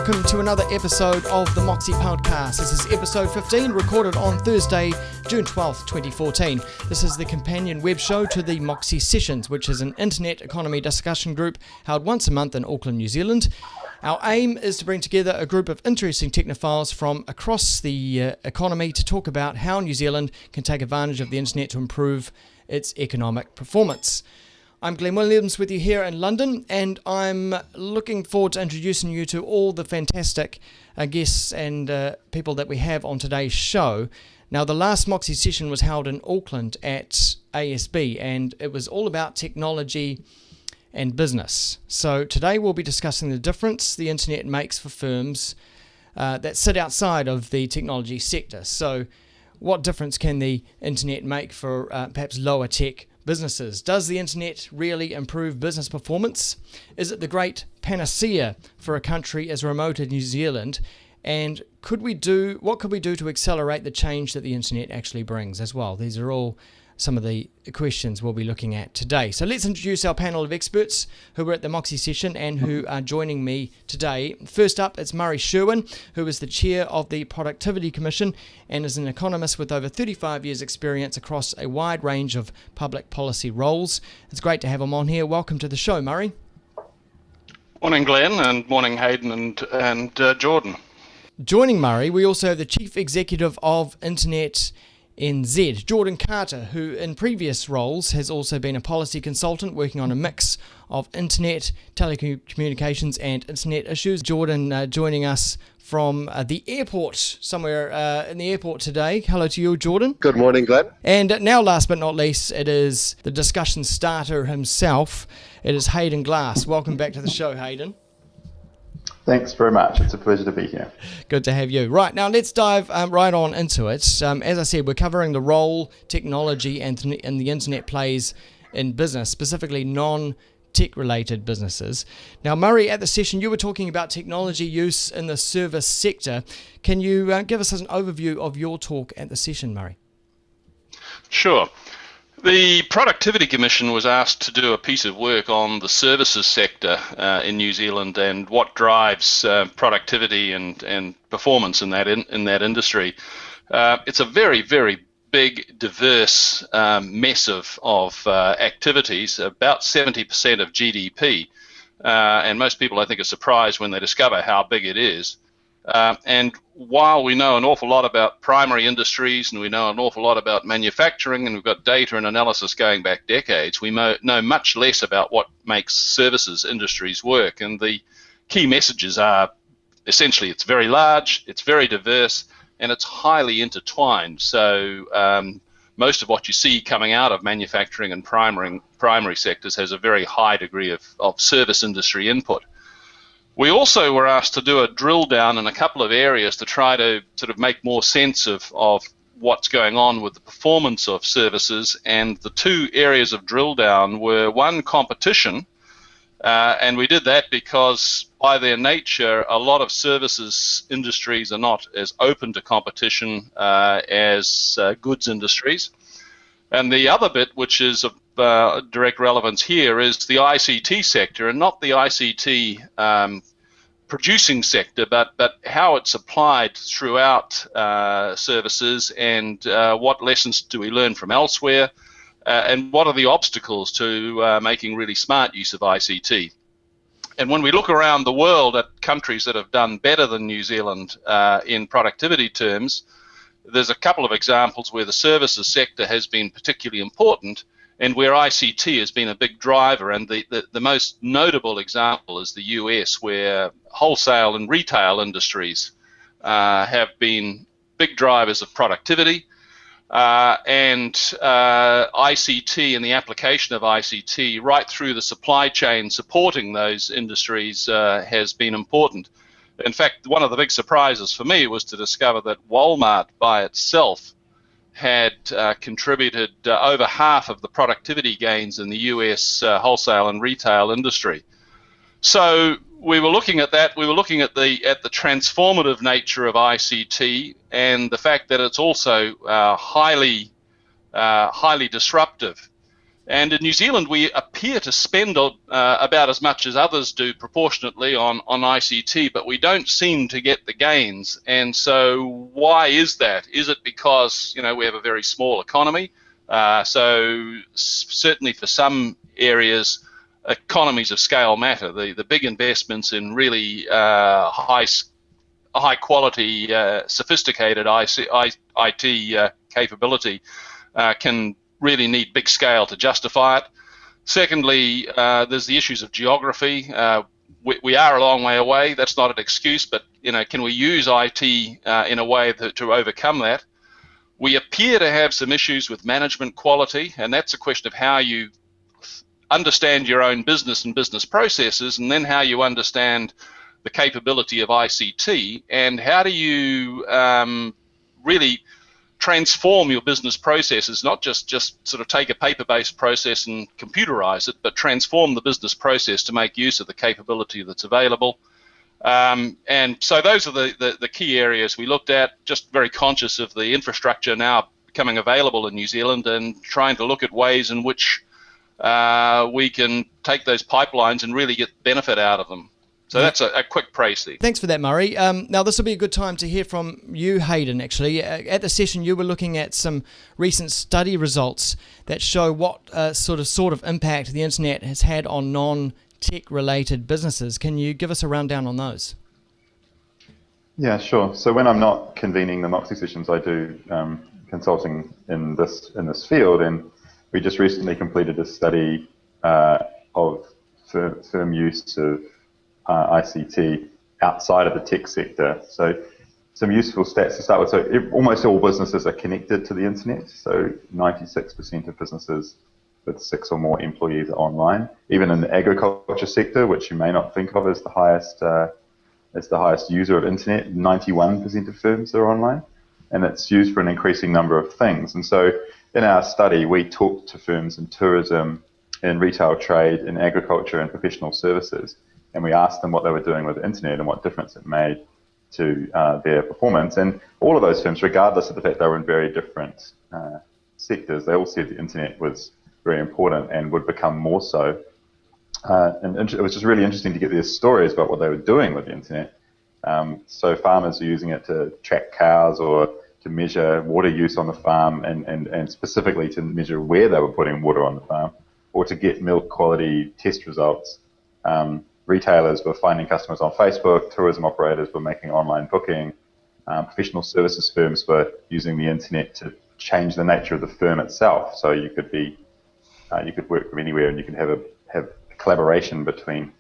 welcome to another episode of the Moxie Podcast. This is episode 15, recorded on Thursday, June 12th, 2014. This is the companion web show to the Moxie Sessions, which is an internet economy discussion group held once a month in Auckland, New Zealand. Our aim is to bring together a group of interesting technophiles from across the economy to talk about how New Zealand can take advantage of the internet to improve its economic performance. I'm Glenn Williams with you here in London, and I'm looking forward to introducing you to all the fantastic guests and people that we have on today's show. Now, the last Moxie session was held in Auckland at ASB, and it was all about technology and business. So today we'll be discussing the difference the internet makes for firms that sit outside of the technology sector. So what difference can the internet make for perhaps lower tech businesses? Does the internet really improve business performance? Is it the great panacea for a country as remote as New Zealand? And what could we do to accelerate the change that the internet actually brings as well? These are all some of the questions we'll be looking at today. So let's introduce our panel of experts who were at the Moxie session and who are joining me today. First up, it's Murray Sherwin, who is the chair of the Productivity Commission and is an economist with over 35 years experience across a wide range of public policy roles. It's great to have him on here. Welcome to the show, Murray. Morning, Glenn, and morning, Hayden and Jordan. Joining Murray, we also have the Chief Executive of Internet NZ, Jordan Carter, who in previous roles has also been a policy consultant working on a mix of internet, telecommunications and internet issues. Jordan joining us from the airport, somewhere in the airport today. Hello to you, Jordan. Good morning, Glenn. And now, last but not least, it is the discussion starter himself. It is Hayden Glass. Welcome back to the show, Hayden. Thanks very much. It's a pleasure to be here. Good to have you. Right, now let's dive right on into it. As I said, we're covering the role technology and the internet plays in business, specifically non-tech related businesses. Now, Murray, at the session, you were talking about technology use in the service sector. Can you give us an overview of your talk at the session, Murray? Sure. The Productivity Commission was asked to do a piece of work on the services sector in New Zealand and what drives productivity and performance in that industry. It's a very, very big, diverse mess of activities, about 70% of GDP. And most people, I think, are surprised when they discover how big it is. And while we know an awful lot about primary industries and we know an awful lot about manufacturing and we've got data and analysis going back decades, we know much less about what makes services industries work. And the key messages are essentially it's very large, it's very diverse, and it's highly intertwined. So most of what you see coming out of manufacturing and primary sectors has a very high degree of service industry input. We also were asked to do a drill down in a couple of areas to try to sort of make more sense of what's going on with the performance of services, and the two areas of drill down were one, competition, and we did that because by their nature a lot of services industries are not as open to competition as goods industries. And the other bit, which is of direct relevance here, is the ICT sector, and not the ICT producing sector, but how it's applied throughout services, and what lessons do we learn from elsewhere, and what are the obstacles to making really smart use of ICT. And when we look around the world at countries that have done better than New Zealand in productivity terms, there's a couple of examples where the services sector has been particularly important and where ICT has been a big driver. And the most notable example is the US, where wholesale and retail industries have been big drivers of productivity. And ICT and the application of ICT right through the supply chain supporting those industries has been important. In fact, one of the big surprises for me was to discover that Walmart by itself had contributed over half of the productivity gains in the US wholesale and retail industry. So we were looking at that. We were looking at the transformative nature of ICT and the fact that it's also highly disruptive. And in New Zealand, we appear to spend about as much as others do proportionately on ICT, but we don't seem to get the gains. And so why is that? Is it because, we have a very small economy? So certainly for some areas, economies of scale matter. The big investments in really high quality, sophisticated IT capability can really need big scale to justify it. Secondly, there's the issues of geography. We are a long way away. That's not an excuse, but can we use IT in a way to overcome that? We appear to have some issues with management quality, and that's a question of how you understand your own business and business processes, and then how you understand the capability of ICT, and how do you really transform your business processes, not just sort of take a paper-based process and computerize it, but transform the business process to make use of the capability that's available. And so those are the key areas we looked at, just very conscious of the infrastructure now becoming available in New Zealand and trying to look at ways in which we can take those pipelines and really get benefit out of them. So that's a quick précis. Thanks for that, Murray. Now, this will be a good time to hear from you, Hayden, actually. At the session, you were looking at some recent study results that show what sort of impact the internet has had on non-tech-related businesses. Can you give us a rundown on those? Yeah, sure. So when I'm not convening the Moxie sessions, I do consulting in this field, and we just recently completed a study of firm use of ICT outside of the tech sector. So some useful stats to start with. So almost all businesses are connected to the internet. So 96% of businesses with 6 or more employees are online. Even in the agriculture sector, which you may not think of as the highest user of internet, 91% of firms are online, and it's used for an increasing number of things. And so in our study, we talked to firms in tourism, in retail trade, in agriculture, and professional services. And we asked them what they were doing with the internet and what difference it made to their performance. And all of those firms, regardless of the fact they were in very different sectors, they all said the internet was very important and would become more so. And it was just really interesting to get their stories about what they were doing with the internet. So farmers are using it to track cows or to measure water use on the farm, and specifically to measure where they were putting water on the farm, or to get milk quality test results. Retailers were finding customers on Facebook, tourism operators were making online booking, professional services firms were using the internet to change the nature of the firm itself. So you could work from anywhere, and you can have collaboration between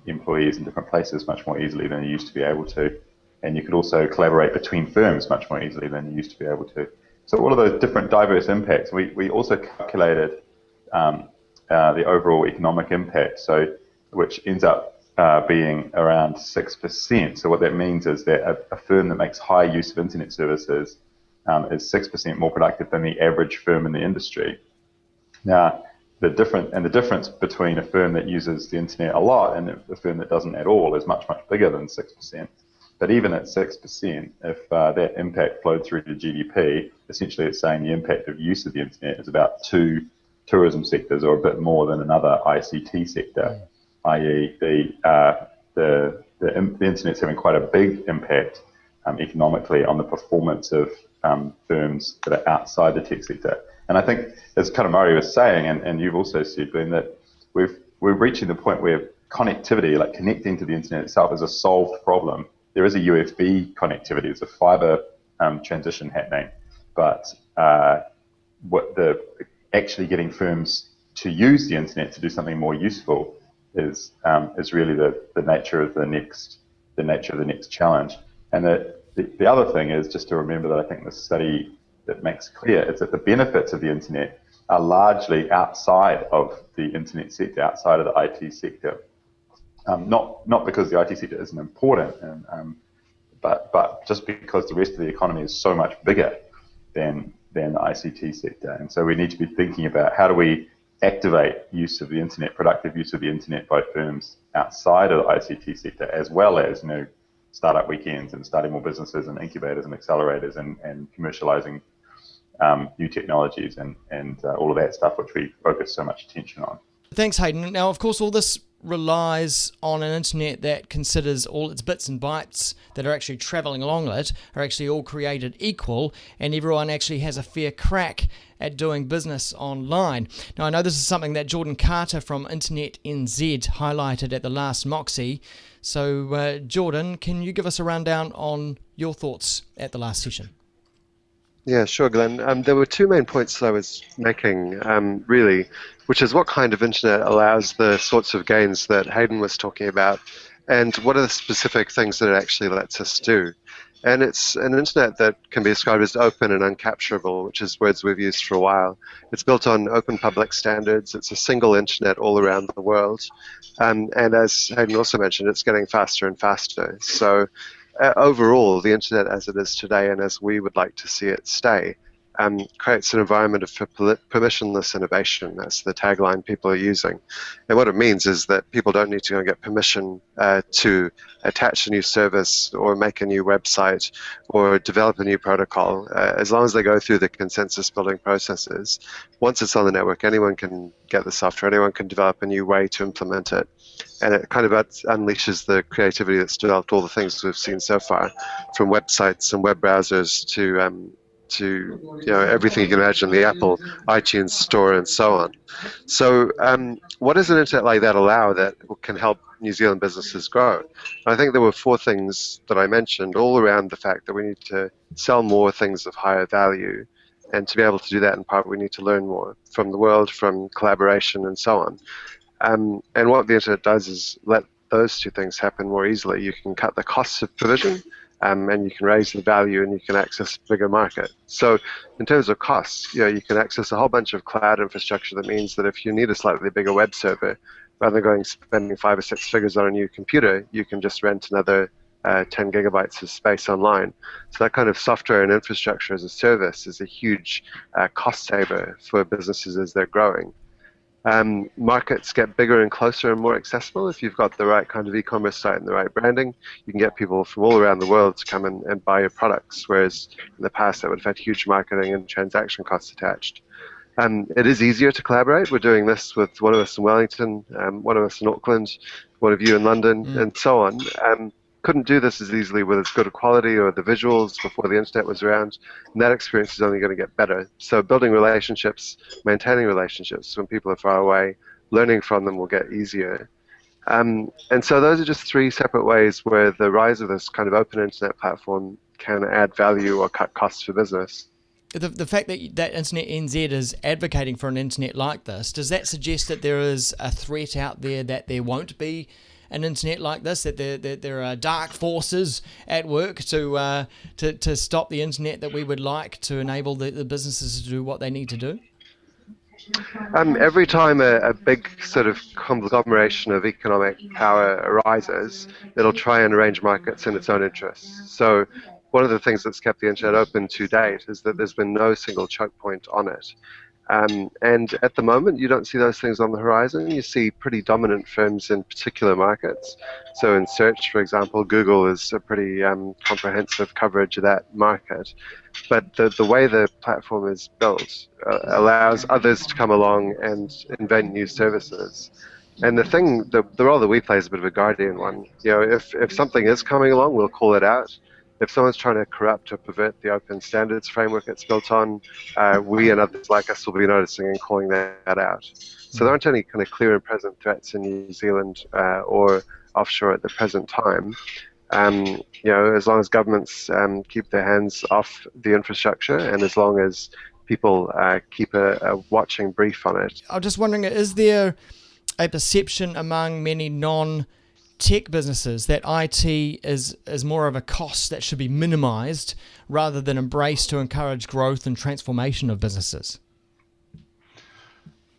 employees in different places much more easily than you used to be able to. And you could also collaborate between firms much more easily than you used to be able to. So all of those different diverse impacts, we also calculated the overall economic impact, which ends up being around 6%. So what that means is that a firm that makes high use of internet services is 6% more productive than the average firm in the industry. Now, the difference between a firm that uses the internet a lot and a firm that doesn't at all is much, much bigger than 6%. But even at 6%, if that impact flowed through to GDP, essentially it's saying the impact of use of the internet is about 2 tourism sectors, or a bit more than another ICT sector, i.e. the internet's having quite a big impact economically on the performance of firms that are outside the tech sector. And I think, as kind of Murray was saying, and you've also said, Glenn, that we're reaching the point where connectivity, like connecting to the internet itself, is a solved problem. There is a USB connectivity, there's a fiber transition happening, but actually getting firms to use the internet to do something more useful is really the nature of the next challenge. And the other thing is just to remember that I think the study that makes clear is that the benefits of the internet are largely outside of the internet sector, outside of the IT sector. Not because the IT sector isn't important, but just because the rest of the economy is so much bigger than the ICT sector. And so we need to be thinking about how do we activate use of the internet, productive use of the internet by firms outside of the ICT sector, as well as startup weekends and starting more businesses and incubators and accelerators and commercializing new technologies and all of that stuff, which we focus so much attention on. Thanks, Hayden. Now, of course, all this relies on an internet that considers all its bits and bytes that are actually travelling along it are actually all created equal, and everyone actually has a fair crack at doing business online. Now, I know this is something that Jordan Carter from Internet NZ highlighted at the last Moxie. So, Jordan, can you give us a rundown on your thoughts at the last session? Yeah, sure, Glenn. There were two main points I was making, really, which is what kind of internet allows the sorts of gains that Hayden was talking about, and what are the specific things that it actually lets us do. And it's an internet that can be described as open and uncapturable, which is words we've used for a while. It's built on open public standards. It's a single internet all around the world. And as Hayden also mentioned, it's getting faster and faster. So overall, the internet as it is today and as we would like to see it stay creates an environment of permissionless innovation. That's the tagline people are using. And what it means is that people don't need to go and get permission to attach a new service or make a new website or develop a new protocol. As long as they go through the consensus building processes, once it's on the network, anyone can get the software, anyone can develop a new way to implement it. And it kind of unleashes the creativity that's developed all the things we've seen so far, from websites and web browsers to everything you can imagine, the Apple iTunes store and so on. So what does an internet like that allow that can help New Zealand businesses grow? I think there were four things that I mentioned, all around the fact that we need to sell more things of higher value. And to be able to do that, in part, we need to learn more from the world, from collaboration and so on. And what the internet does is let those two things happen more easily. You can cut the costs of provision, and you can raise the value, and you can access a bigger market. So in terms of costs, you can access a whole bunch of cloud infrastructure. That means that if you need a slightly bigger web server, rather than spending 5 or 6 figures on a new computer, you can just rent another 10 gigabytes of space online. So that kind of software and infrastructure as a service is a huge cost saver for businesses as they're growing. Markets get bigger and closer and more accessible. If you've got the right kind of e-commerce site and the right branding, you can get people from all around the world to come and buy your products, whereas in the past that would have had huge marketing and transaction costs attached. It is easier to collaborate. We're doing this with one of us in Wellington, one of us in Auckland, one of you in London, and so on. Couldn't do this as easily with as good a quality or the visuals before the internet was around, and that experience is only going to get better. So building relationships, maintaining relationships when people are far away, learning from them will get easier. And so those are just three separate ways where the rise of this kind of open internet platform can add value or cut costs for business. The fact that Internet NZ is advocating for an internet like this, does that suggest that there is a threat out there that there won't be an internet like this, that there are dark forces at work to stop the internet that we would like to enable the businesses to do what they need to do? Every time a big sort of conglomeration of economic power arises, it'll try and arrange markets in its own interests. So one of the things that's kept the internet open to date is that there's been no single choke point on it. And at the moment, you don't see those things on the horizon. You see pretty dominant firms in particular markets. So in search, for example, Google is a pretty comprehensive coverage of that market. But the way the platform is built allows others to come along and invent new services. And the role that we play is a bit of a guardian one. If something is coming along, we'll call it out. If someone's trying to corrupt or pervert the open standards framework it's built on, we and others like us will be noticing and calling that out. So there aren't any kind of clear and present threats in New Zealand or offshore at the present time. As long as governments keep their hands off the infrastructure and as long as people keep a watching brief on it. I'm just wondering, is there a perception among many non-tech businesses that IT is more of a cost that should be minimized rather than embraced to encourage growth and transformation of businesses?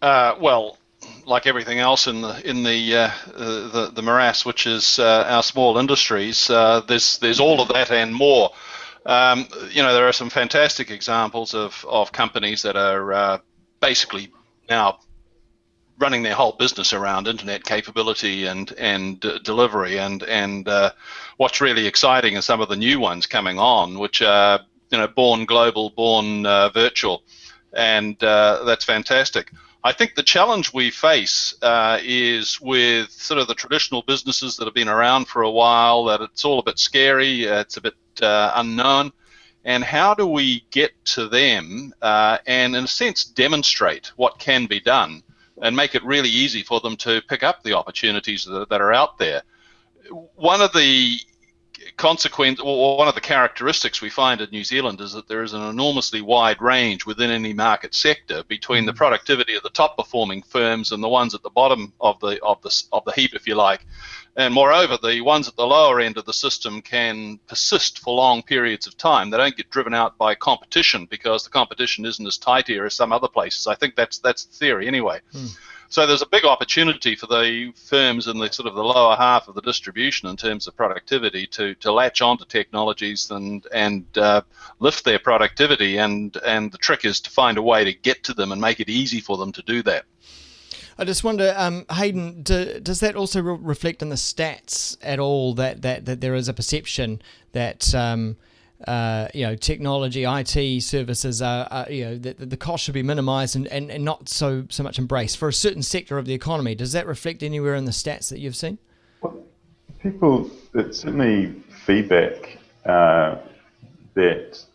Well, like everything else in the morass, which is our small industries, there's all of that and more. There are some fantastic examples of companies that are basically now running their whole business around internet capability and delivery, and what's really exciting are some of the new ones coming on, which are born global, born virtual, and that's fantastic. I think the challenge we face is with sort of the traditional businesses that have been around for a while, that it's all a bit scary, it's a bit unknown, and how do we get to them and, in a sense, demonstrate what can be done and make it really easy for them to pick up the opportunities that are out there. One of the one of the characteristics we find in New Zealand is that there is an enormously wide range within any market sector between the productivity of the top performing firms and the ones at the bottom of the heap, if you like. And moreover, the ones at the lower end of the system can persist for long periods of time. They don't get driven out by competition because the competition isn't as tight here as some other places. I think that's the theory anyway. So there's a big opportunity for the firms in the sort of the lower half of the distribution in terms of productivity to latch onto technologies and lift their productivity. And the trick is to find a way to get to them and make it easy for them to do that. I just wonder, Hayden, does that also reflect in the stats at all that there is a perception that technology, IT services are the cost should be minimised and not so much embraced for a certain sector of the economy? Does that reflect anywhere in the stats that you've seen? Well, it's certainly feedback that there's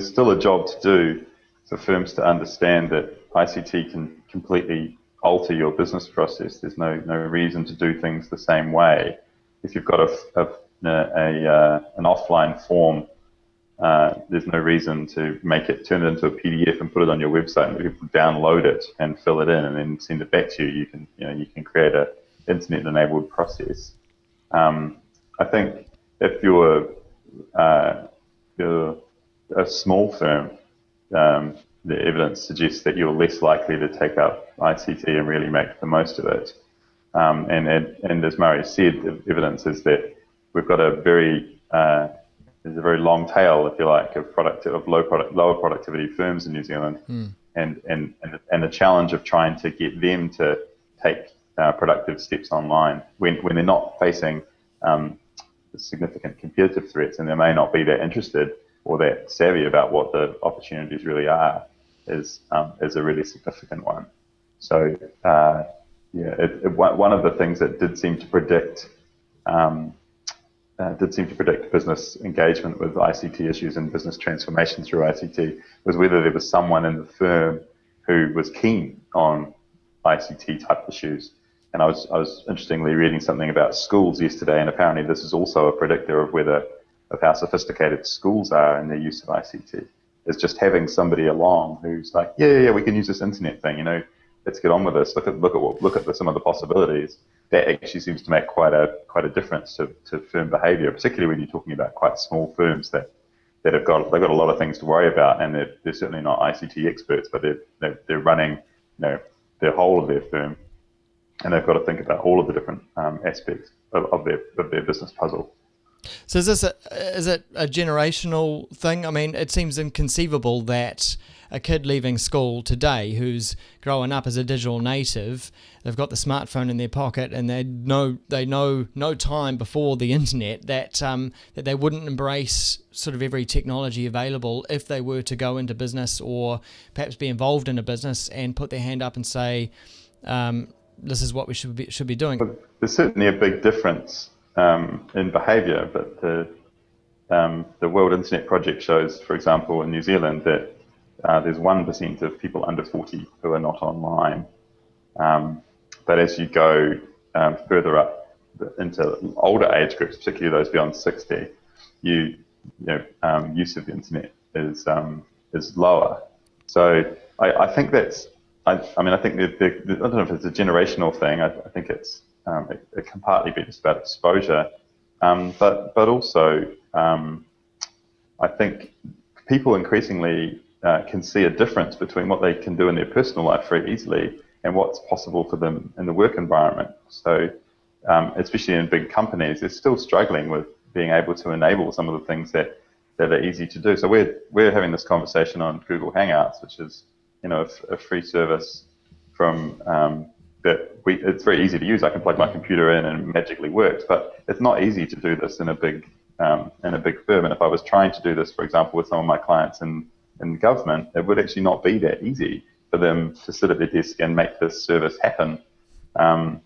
still a job to do for firms to understand that ICT can completely alter your business process. There's no reason to do things the same way. If you've got an offline form, there's no reason to turn it into a PDF and put it on your website and people download it and fill it in and then send it back to you. You can create an internet-enabled process. I think if you're a small firm, the evidence suggests that you're less likely to take up ICT and really make the most of it. And as Murray said, the evidence is that we've got there's a very long tail, if you like, of lower productivity firms in New Zealand, and the challenge of trying to get them to take productive steps online when they're not facing significant competitive threats, and they may not be that interested or that savvy about what the opportunities really are, is a really significant one. So one of the things that did seem to predict business engagement with ICT issues and business transformation through ICT was whether there was someone in the firm who was keen on ICT type issues. And I was interestingly reading something about schools yesterday, and apparently this is also a predictor of how sophisticated schools are in their use of ICT. Is just having somebody along who's like, yeah, we can use this internet thing, let's get on with this. Look at some of the possibilities. That actually seems to make quite a difference to firm behaviour, particularly when you're talking about quite small firms that they've got a lot of things to worry about, and they're certainly not ICT experts, but they're running their whole of their firm, and they've got to think about all of the different aspects of their business puzzle. So is it a generational thing? I mean, it seems inconceivable that a kid leaving school today who's growing up as a digital native, they've got the smartphone in their pocket and they know no time before the internet that they wouldn't embrace sort of every technology available if they were to go into business or perhaps be involved in a business and put their hand up and say, this is what we should be doing. Well, there's certainly a big difference in behaviour, but the World Internet Project shows, for example, in New Zealand that there's 1% of people under 40 who are not online. But as you go further up into older age groups, particularly those beyond 60, use of the internet is lower. So I think that's. I think I don't know if it's a generational thing. I think it can partly be just about exposure, but also I think people increasingly can see a difference between what they can do in their personal life very easily and what's possible for them in the work environment. So especially in big companies, they're still struggling with being able to enable some of the things that are easy to do. So we're having this conversation on Google Hangouts, which is a free service from it's very easy to use. I can plug my computer in and it magically works, but it's not easy to do this in a big in a big firm. And if I was trying to do this, for example, with some of my clients in government, it would actually not be that easy for them to sit at their desk and make this service happen. And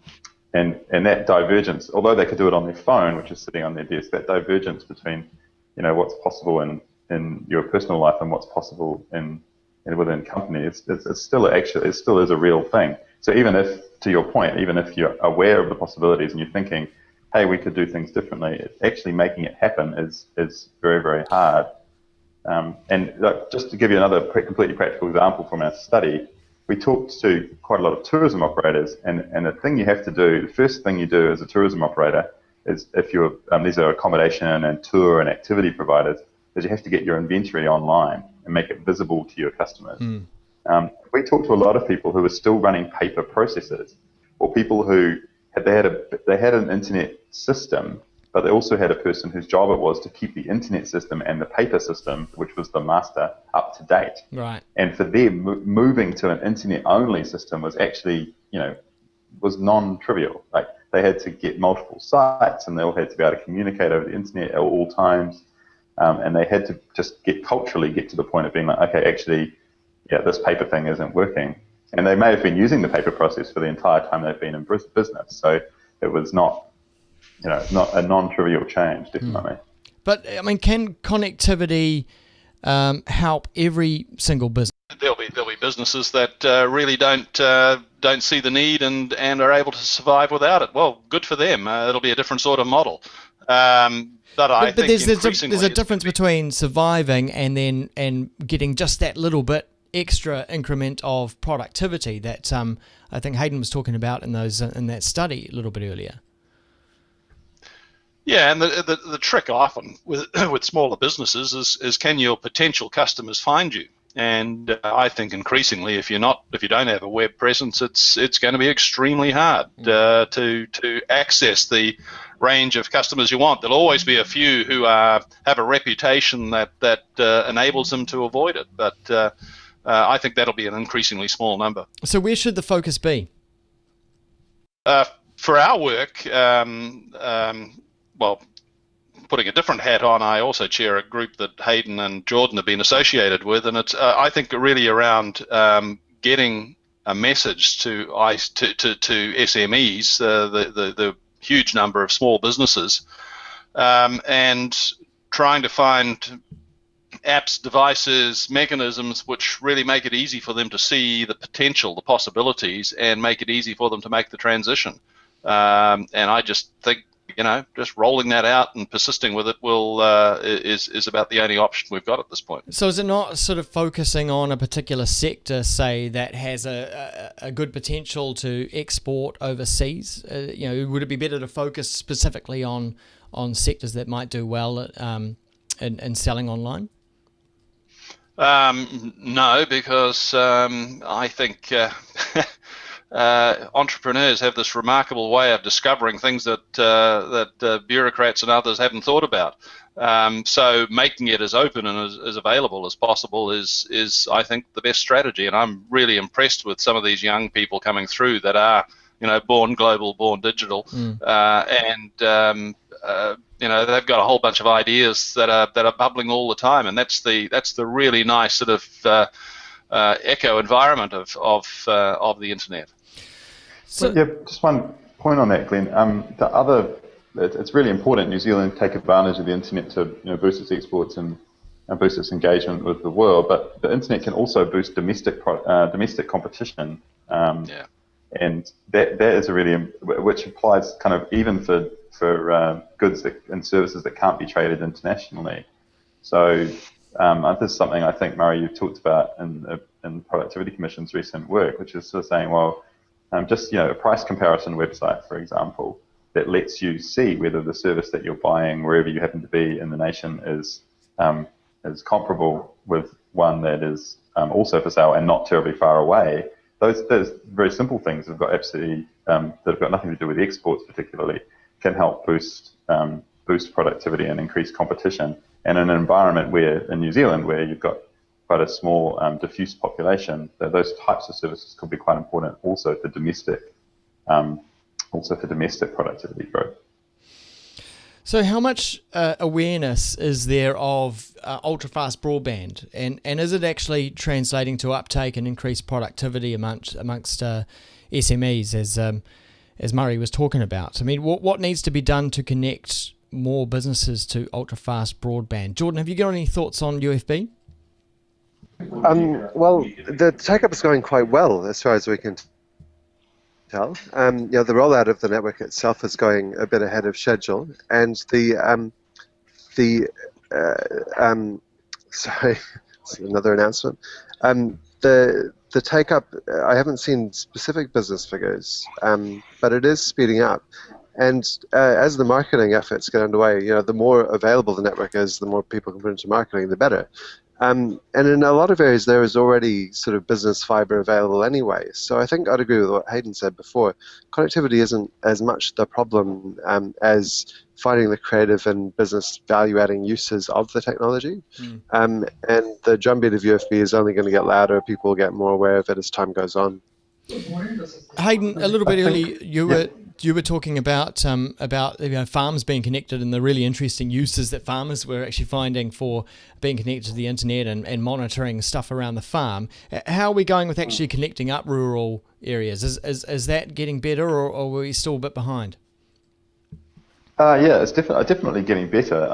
that divergence, although they could do it on their phone, which is sitting on their desk, that divergence between, what's possible in your personal life and what's possible within company, it still is a real thing. So even if, to your point, even if you're aware of the possibilities and you're thinking, hey, we could do things differently, actually making it happen is very, very hard. And just to give you another completely practical example from our study, we talked to quite a lot of tourism operators, and the thing you have to do, the first thing you do as a tourism operator is, if you're these are accommodation and tour and activity providers, is you have to get your inventory online and make it visible to your customers. We talked to a lot of people who were still running paper processes, or people who had an internet system, but they also had a person whose job it was to keep the internet system and the paper system, which was the master, up to date. Right. And for them, moving to an internet-only system was actually, was non-trivial. Like, they had to get multiple sites, and they all had to be able to communicate over the internet at all times. And they had to just culturally get to the point of being like, okay, actually, this paper thing isn't working. And they may have been using the paper process for the entire time they've been in business. So it was not a non-trivial change, definitely. But, can connectivity help every single business? There'll be businesses that really don't see the need and are able to survive without it. Well, good for them. It'll be a different sort of model. But I think there's a difference between surviving and getting just that little bit extra increment of productivity that I think Hayden was talking about in that study a little bit earlier. Yeah, and the trick often with smaller businesses is can your potential customers find you? And I think increasingly, if you don't have a web presence, it's going to be extremely hard to access the range of customers you want. There'll always be a few who have a reputation that enables them to avoid it, but I think that'll be an increasingly small number. So where should the focus be? For our work, well, putting a different hat on, I also chair a group that Hayden and Jordan have been associated with, and it's I think really around getting a message to SMEs, the huge number of small businesses, and trying to find apps, devices, mechanisms which really make it easy for them to see the potential, the possibilities, and make it easy for them to make the transition. And I just think, just rolling that out and persisting with it is about the only option we've got at this point. So is it not sort of focusing on a particular sector, say, that has a good potential to export overseas? Would it be better to focus specifically on sectors that might do well in selling online? No, because I think entrepreneurs have this remarkable way of discovering things that bureaucrats and others haven't thought about. So making it as open and as available as possible is I think the best strategy. And I'm really impressed with some of these young people coming through that are born global, born digital, and they've got a whole bunch of ideas that are bubbling all the time, and that's the really nice sort of echo environment of the internet. So, just one point on that, Glenn. It's really important New Zealand take advantage of the internet to boost its exports and boost its engagement with the world. But the internet can also boost domestic competition. And that is which applies kind of even for goods and services that can't be traded internationally. So this is something I think, Murray, you've talked about in Productivity Commission's recent work, which is sort of saying, well, just a price comparison website, for example, that lets you see whether the service that you're buying wherever you happen to be in the nation is comparable with one that is also for sale and not terribly far away. Those very simple things have got absolutely that have got nothing to do with exports particularly, can help boost productivity and increase competition. And in an environment in New Zealand, where you've got quite a small diffuse population, those types of services could be quite important also for domestic productivity growth. So how much awareness is there of ultra-fast broadband, and is it actually translating to uptake and increased productivity amongst SMEs, as Murray was talking about? I mean, what needs to be done to connect more businesses to ultra-fast broadband? Jordan, have you got any thoughts on UFB? Well, the take-up is going quite well as far as we can tell. The rollout of the network itself is going a bit ahead of schedule, and sorry, it's another announcement. The take-up, I haven't seen specific business figures, but it is speeding up. And as the marketing efforts get underway, the more available the network is, the more people can put into marketing, the better. And in a lot of areas, there is already sort of business fiber available anyway. So I think I'd agree with what Hayden said before. Connectivity isn't as much the problem as finding the creative and business value-adding uses of the technology. And the drumbeat of UFB is only going to get louder. People will get more aware of it as time goes on. Hayden, a little bit earlier, you were talking about farms being connected and the really interesting uses that farmers were actually finding for being connected to the internet and monitoring stuff around the farm. How are we going with actually connecting up rural areas? Is that getting better, or are we still a bit behind? Yeah, it's definitely getting better.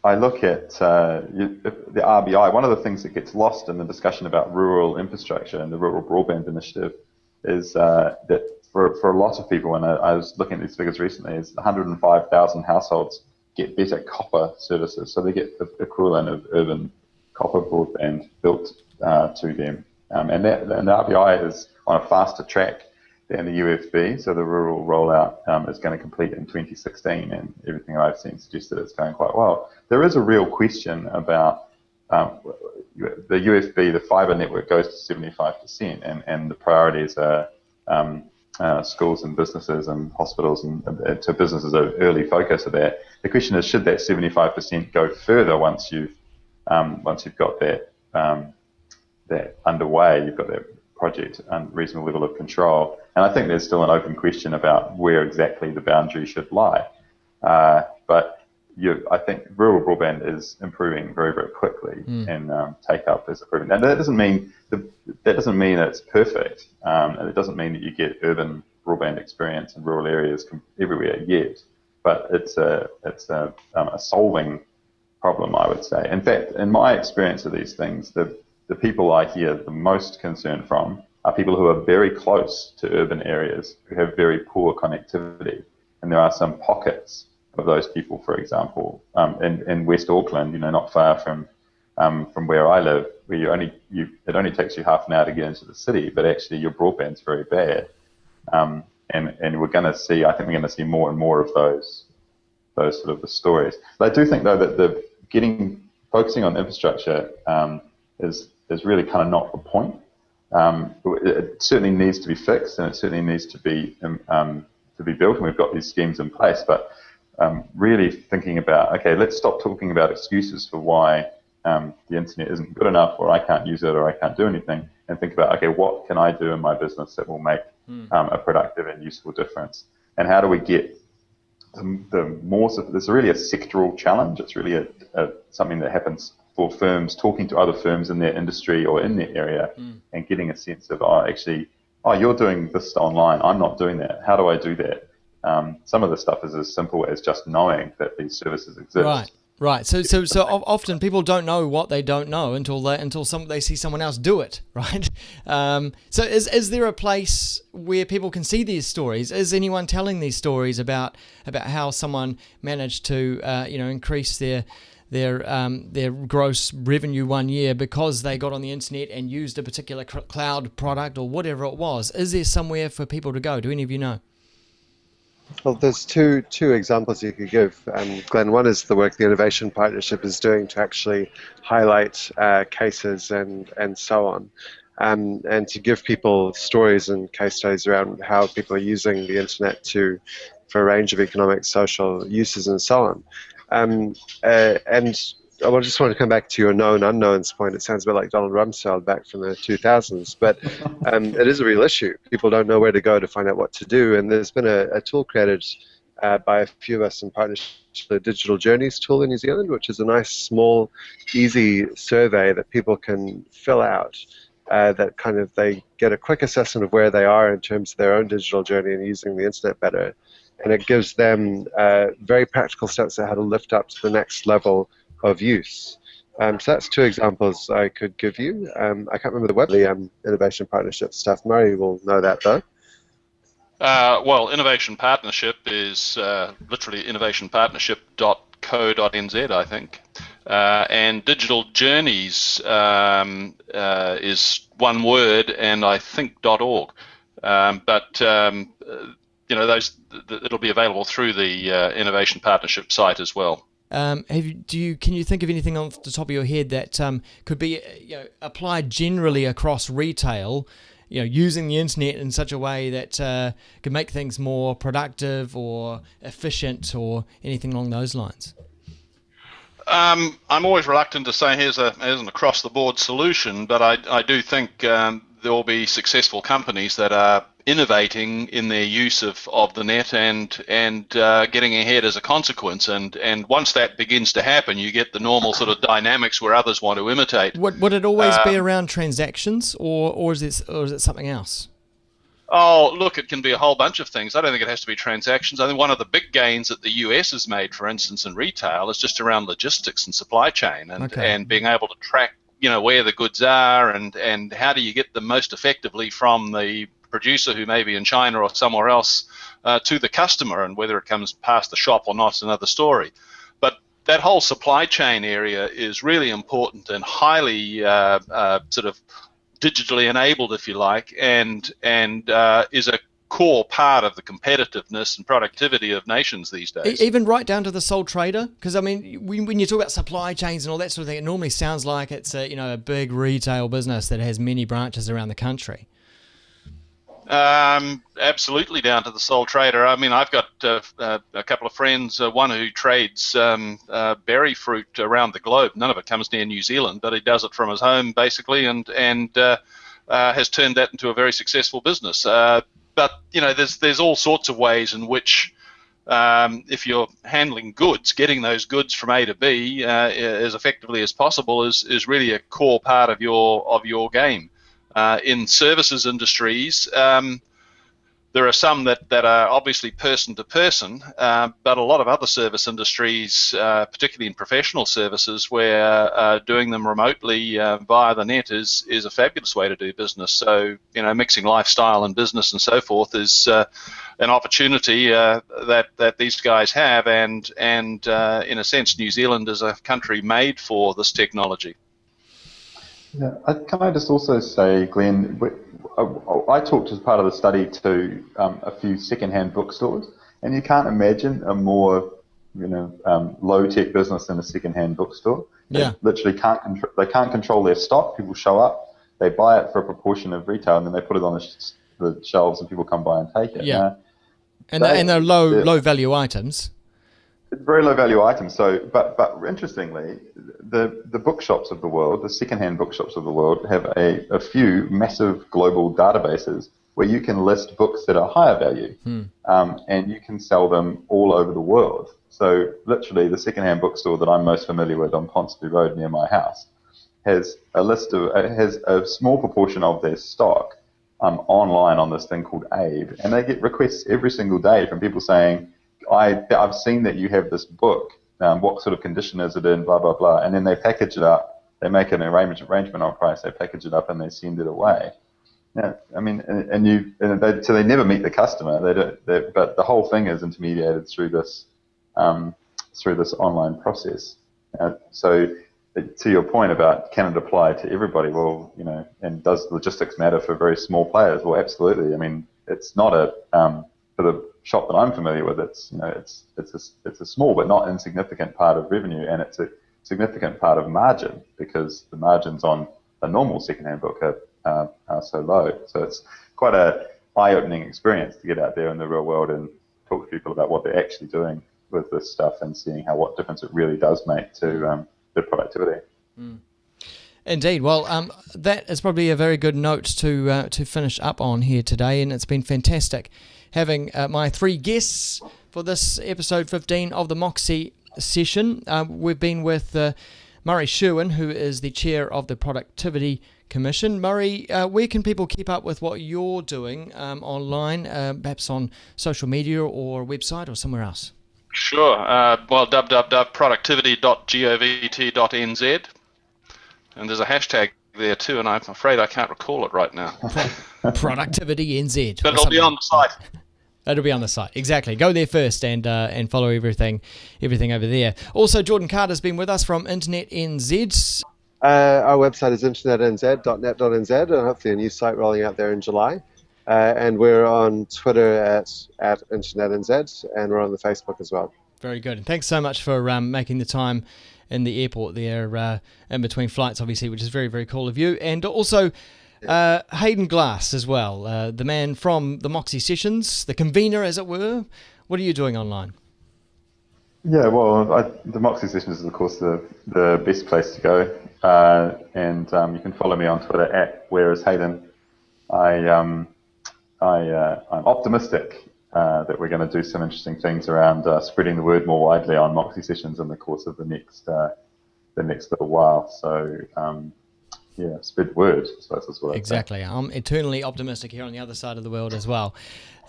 I look at the RBI. One of the things that gets lost in the discussion about rural infrastructure and the Rural Broadband Initiative is that for a lot of people, and I was looking at these figures recently, is 105,000 households get better copper services. So they get the equivalent of urban copper broadband built to them. And the RBI is on a faster track than the UFB, so the rural rollout is going to complete in 2016, and everything I've seen suggests that it's going quite well. There is a real question about the UFB, the fibre network goes to 75%, and the priorities are schools and businesses and hospitals, and to businesses are early focus of that. The question is, should that 75% go further once you've got that underway, you've got that project and reasonable level of control. And I think there's still an open question about where exactly the boundary should lie. But I think rural broadband is improving very, very quickly, and take-up is improving. And that doesn't mean it's perfect, and it doesn't mean that you get urban broadband experience in rural areas everywhere yet. But it's a solving problem, I would say. In fact, in my experience of these things, the people I hear the most concern from are people who are very close to urban areas who have very poor connectivity. And there are some pockets of those people, for example, in West Auckland, not far from where I live, where it only takes you half an hour to get into the city, but actually your broadband's very bad. And we're going to see, I think we're going to see more and more of those sort of the stories. But I do think, though, that focusing on infrastructure is really kind of not the point. It certainly needs to be fixed, and it certainly needs to be built, and we've got these schemes in place. But really thinking about, okay, let's stop talking about excuses for why the internet isn't good enough, or I can't use it, or I can't do anything, and think about, okay, what can I do in my business that will make a productive and useful difference? And how do we get the more? There's really a sectoral challenge. It's really something that happens for firms talking to other firms in their industry or in their area, and getting a sense of, you're doing this online, I'm not doing that. How do I do that? Some of the stuff is as simple as just knowing that these services exist. Right. So often people don't know what they don't know until they see someone else do it. Right. So is there a place where people can see these stories? Is anyone telling these stories about how someone managed to increase their gross revenue one year because they got on the internet and used a particular cloud product or whatever it was? Is there somewhere for people to go? Do any of you know? Well, there's two examples you could give, Glenn. One is the work the Innovation Partnership is doing to actually highlight cases and so on, and to give people stories and case studies around how people are using the internet for a range of economic, social uses and so on. And I just want to come back to your known unknowns point. It sounds a bit like Donald Rumsfeld back from the 2000s, but it is a real issue. People don't know where to go to find out what to do, and there's been a tool created by a few of us in partnership with the Digital Journeys tool in New Zealand, which is a nice, small, easy survey that people can fill out. That kind of they get a quick assessment of where they are in terms of their own digital journey and using the internet better. And it gives them very practical steps on how to lift up to the next level of use. So that's two examples I could give you. I can't remember the web, the innovation partnership stuff. Murray will know that though. Well, Innovation Partnership is literally innovationpartnership.co.nz, I think. And Digital Journeys is one word, and I think .org. It'll be available through the Innovation Partnership site as well. Can you think of anything off the top of your head that could be applied generally across retail, using the internet in such a way that could make things more productive or efficient or anything along those lines? I'm always reluctant to say here's an across-the-board solution, but I do think there will be successful companies that are innovating in their use of the net and getting ahead as a consequence. And once that begins to happen, you get the normal sort of dynamics where others want to imitate. Would it always be around transactions, or is it something else? Oh, look, it can be a whole bunch of things. I don't think it has to be transactions. I think one of the big gains that the US has made, for instance, in retail is just around logistics and supply chain and being able to track, where the goods are and how do you get them most effectively from the producer who may be in China or somewhere else to the customer, and whether it comes past the shop or not is another story. But that whole supply chain area is really important and highly sort of digitally enabled, if you like, and is a core part of the competitiveness and productivity of nations these days. Even right down to the sole trader? Because, I mean, when you talk about supply chains and all that sort of thing, it normally sounds like it's a big retail business that has many branches around the country. Absolutely down to the sole trader. I mean, I've got a couple of friends, one who trades berry fruit around the globe. None of it comes near New Zealand, but he does it from his home basically, and has turned that into a very successful business. But there's all sorts of ways in which, if you're handling goods, getting those goods from A to B as effectively as possible is really a core part of your game. In services industries, there are some that are obviously person to person, but a lot of other service industries, particularly in professional services, where doing them remotely via the net is a fabulous way to do business. So, mixing lifestyle and business and so forth is an opportunity that these guys have, and in a sense, New Zealand is a country made for this technology. Yeah, can I just also say, Glenn, I talked as part of the study to a few second-hand bookstores, and you can't imagine a more low-tech business than a second-hand bookstore. Yeah. They literally can't control their stock. People show up, they buy it for a proportion of retail, and then they put it on the shelves, and people come by and take it. Yeah, and they're low-value items. Very low-value items. So, but interestingly, the bookshops of the world, the second-hand bookshops of the world, have a few massive global databases where you can list books that are higher value, and you can sell them all over the world. So, literally, the second-hand bookstore that I'm most familiar with on Ponsonby Road near my house has a small proportion of their stock online on this thing called Abe, and they get requests every single day from people saying, I've seen that you have this book. What sort of condition is it in? Blah blah blah. And then they package it up. They make an arrangement on price. They package it up and they send it away. Yeah, I mean, so they never meet the customer. But the whole thing is intermediated through this online process. So to your point about can it apply to everybody? Well, and does logistics matter for very small players? Well, absolutely. I mean, it's not for the shop that I'm familiar with, it's a small but not insignificant part of revenue, and it's a significant part of margin because the margins on a normal second-hand book are so low. So it's quite a eye-opening experience to get out there in the real world and talk to people about what they're actually doing with this stuff and seeing what difference it really does make to their productivity. Indeed. Well, that is probably a very good note to finish up on here today, and it's been fantastic having my three guests for this episode 15 of the Moxie session. We've been with Murray Sherwin, who is the chair of the Productivity Commission. Murray, where can people keep up with what you're doing online, perhaps on social media or website or somewhere else? Sure. Well, www.productivity.govt.nz, and there's a hashtag there too, and I'm afraid I can't recall it right now. Productivity NZ. But it'll be on the site. It'll be on the site. Exactly. Go there first and follow everything over there. Also, Jordan Carter's been with us from Internet NZ. Our website is internetnz.net.nz, and hopefully a new site rolling out there in July. And we're on Twitter at internetnz, and we're on the Facebook as well. Very good. And thanks so much for making the time in the airport there in between flights, obviously, which is very, very cool of you. And also Hayden Glass as well, the man from the Moxie Sessions, the convener, as it were. What are you doing online? Yeah, well, the Moxie Sessions is, of course, the best place to go. And you can follow me on Twitter at @whereishayden. I'm optimistic that we're going to do some interesting things around spreading the word more widely on Moxie Sessions in the course of the next little while. So, spread the word, I suppose is what exactly. I'm eternally optimistic here on the other side of the world as well.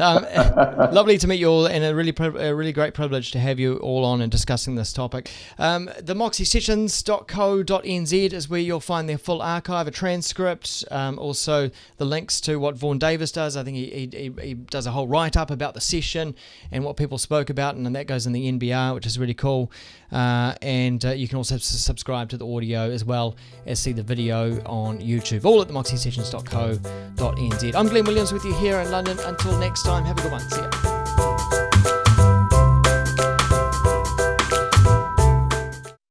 Lovely to meet you all, and a really great privilege to have you all on and discussing this topic. The moxiesessions.co.nz is where you'll find their full archive, a transcript, also the links to what Vaughan Davis does. I think he does a whole write-up about the session and what people spoke about, and that goes in the NBR, which is really cool. And you can also subscribe to the audio as well as see the video on YouTube, all at the moxiesessions.co.nz. I'm Glenn Williams with you here in London. Until next time, have a good one. See ya.